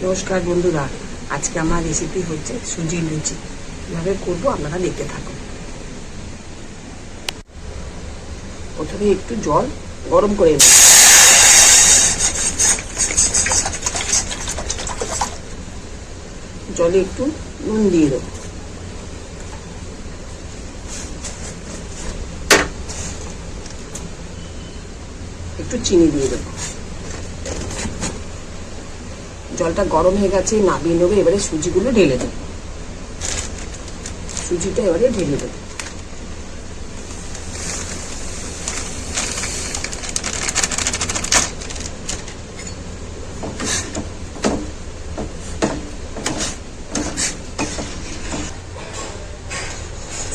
নমস্কার বন্ধুরা, আজকে আমার রেসিপি হচ্ছে সুজির লুচি। কিভাবে করবো আপনারা দেখতে থাকুন। প্রথমে একটু জল গরম করে নেব। জলে একটু নুন দিয়ে দেবো। একটু চিনি দিয়ে দেবো। জলটা গরম হয়ে গেছে, নামিয়ে নেবে। এবারে সুজিগুলো ঢেলে দেবো। সুজিটা এবারে ঢেলে দেবো।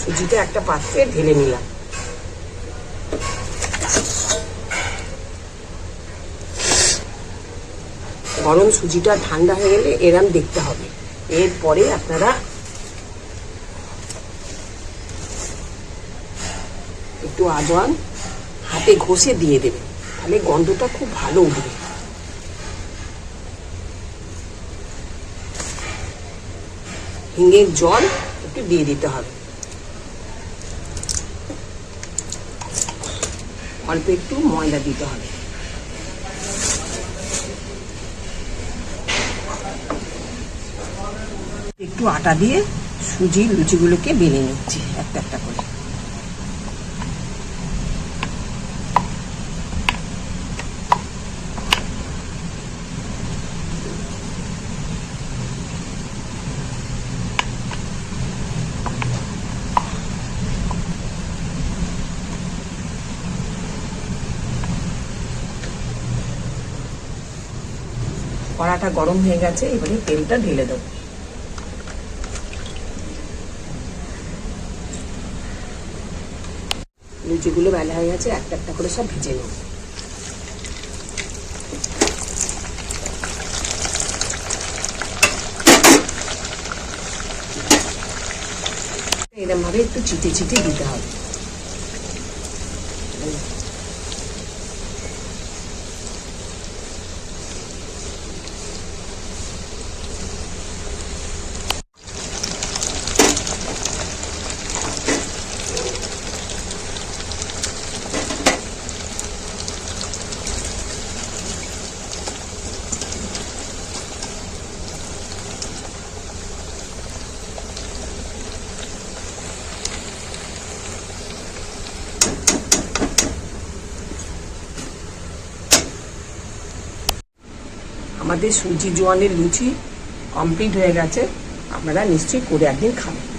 সুজিটা একটা পাত্রে ঢেলে নিলাম। গরম সুজিটা ঠান্ডা হয়ে গেলে এরম দেখতে হবে। এরপরে আপনারা একটু আজওয়ান হাতে ঘষে দিয়ে দেবেন, তাহলে গন্ধটা খুব ভালো উঠবে। হিঙের জল একটু দিয়ে দিতে হবে। অল্প একটু ময়দা দিতে হবে। একটু আটা দিয়ে সুজির লুচিগুলোকে বেলে নিচ্ছি একটা একটা করে। কড়াটা গরম হয়ে গেছে, এবারে তেলটা ঢেলে দেবো। লুচিগুলো বেলা হয়ে গেছে, একটা একটা করে সব ভেজে নেব। এরকম ভাবে একটু চিটে চিটে দিতে হবে। আমাদের সুজি জোয়ানের লুচি কমপ্লিট হয়ে গেছে। আপনারা নিশ্চয়ই করে একদিন খাবেন।